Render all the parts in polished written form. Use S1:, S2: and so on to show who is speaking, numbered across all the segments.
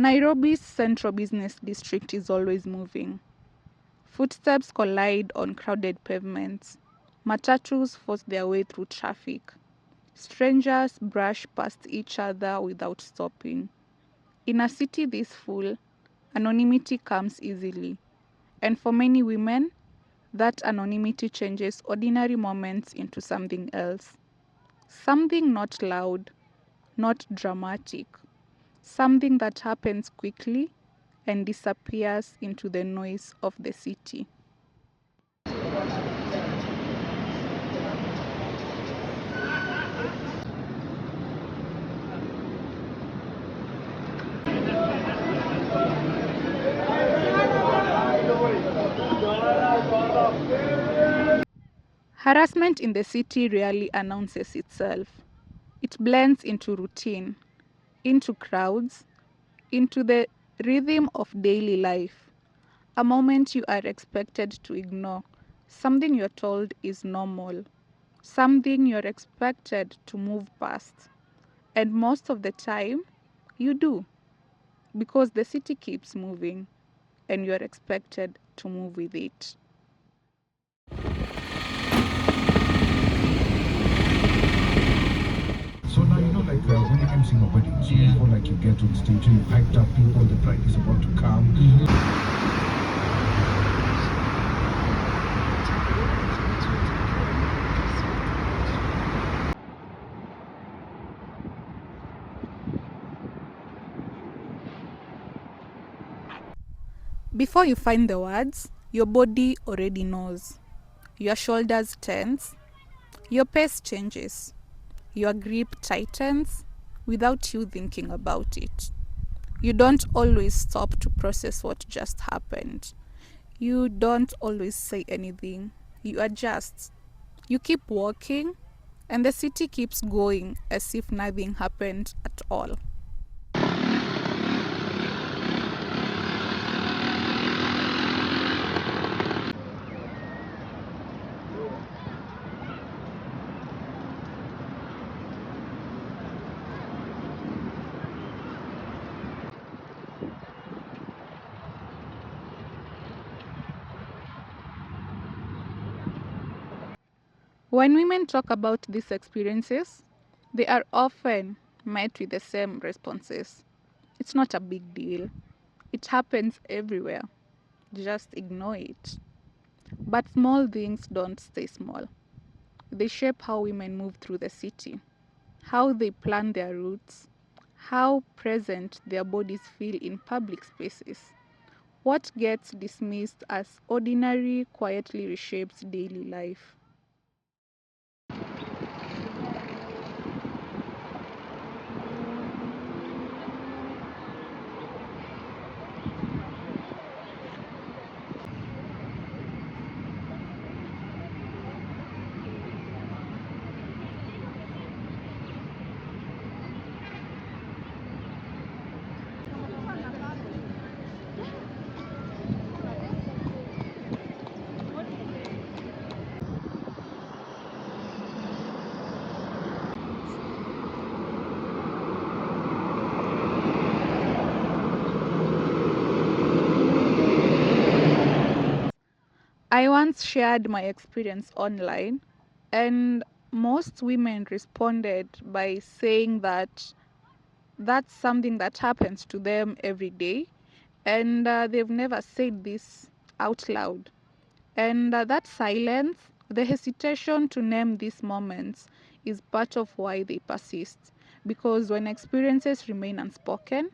S1: Nairobi's central business district is always moving. Footsteps collide on crowded pavements. Matatus force their way through traffic. Strangers brush past each other without stopping. In a city this full, anonymity comes easily. And for many women, that anonymity changes ordinary moments into something else. Something not loud, not dramatic. Something that happens quickly and disappears into the noise of the city. Harassment in the city rarely announces itself. It blends into routine, into crowds, into the rhythm of daily life. A moment you are expected to ignore, something you're told is normal, something you're expected to move past. And most of the time, you do, because the city keeps moving and you're expected to move with it.
S2: So now when you're emceeing a wedding, so before you get to the stage, you hyped up people, the bride is about to come.
S1: Before you find the words, your body already knows. Your shoulders tense, your pace changes, your grip tightens without you thinking about it. You don't always stop to process what just happened. You don't always say anything. You adjust. You keep walking, and the city keeps going as if nothing happened at all. When women talk about these experiences, they are often met with the same responses. It's not a big deal. It happens everywhere. Just ignore it. But small things don't stay small. They shape how women move through the city, how they plan their routes, how present their bodies feel in public spaces. What gets dismissed as ordinary quietly reshapes daily life. I once shared my experience online, and most women responded by saying that that's something that happens to them every day, and they've never said this out loud. And that silence, the hesitation to name these moments, is part of why they persist. Because when experiences remain unspoken,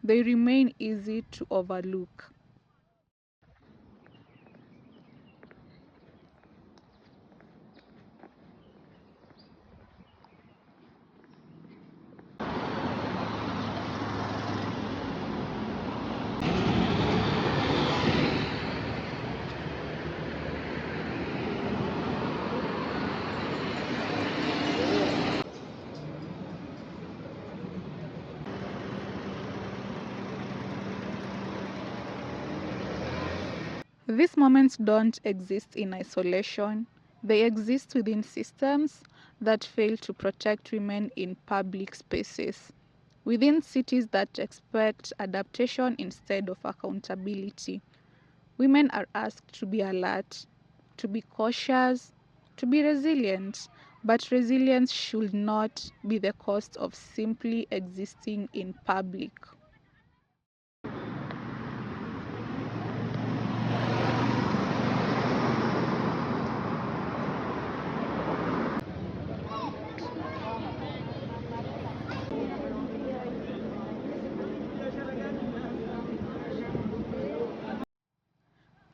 S1: they remain easy to overlook. These moments don't exist in isolation. They exist within systems that fail to protect women in public spaces. within cities that expect adaptation instead of accountability. Women are asked to be alert, to be cautious, to be resilient, but resilience should not be the cost of simply existing in public.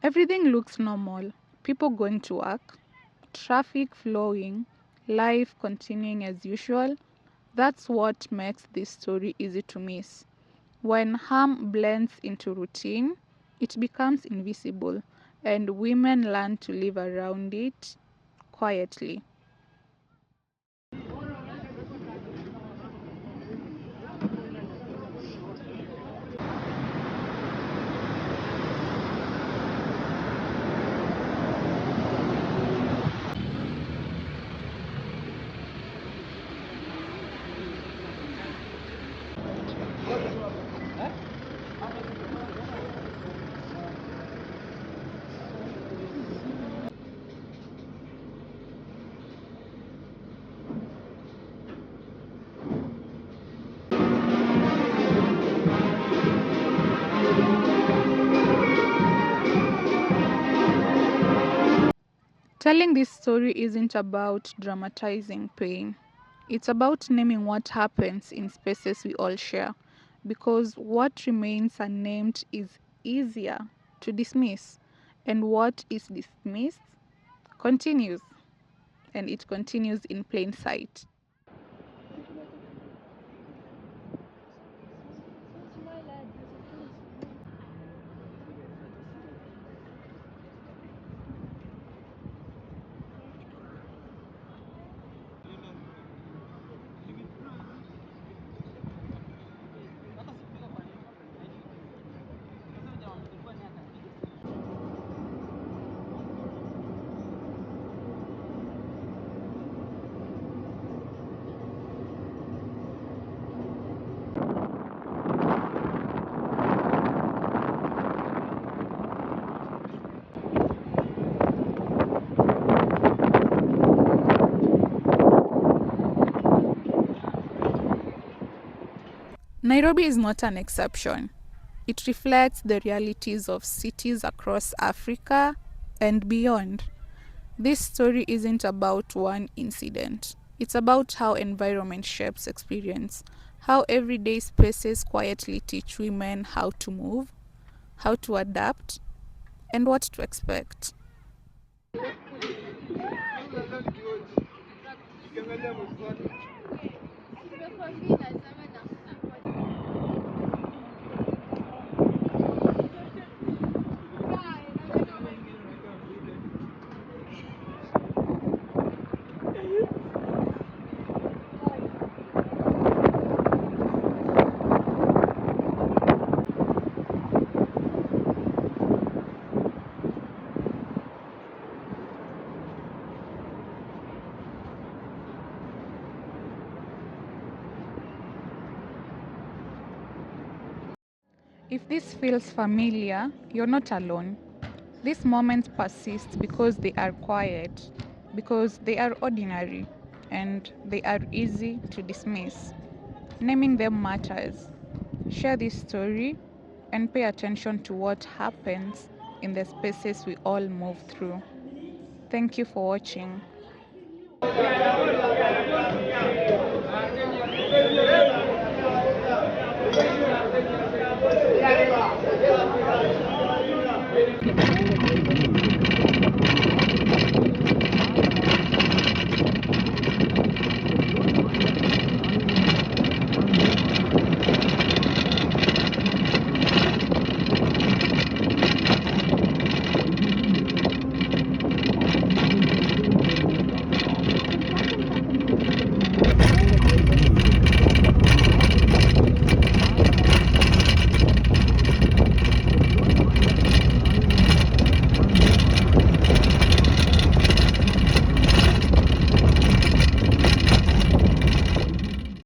S1: Everything looks normal. People going to work, traffic flowing, life continuing as usual. That's what makes this story easy to miss. When harm blends into routine, it becomes invisible, and women learn to live around it quietly. Telling this story isn't about dramatizing pain. It's about naming what happens in spaces we all share. Because what remains unnamed is easier to dismiss, and what is dismissed continues, and it continues in plain sight. Nairobi is not an exception. It reflects the realities of cities across Africa and beyond. This story isn't about one incident. It's about how environment shapes experience, how everyday spaces quietly teach women how to move, how to adapt, and what to expect. If this feels familiar, you're not alone. These moments persist because they are quiet, because they are ordinary, and they are easy to dismiss. Naming them matters. Share this story and pay attention to what happens in the spaces we all move through. Thank you for watching.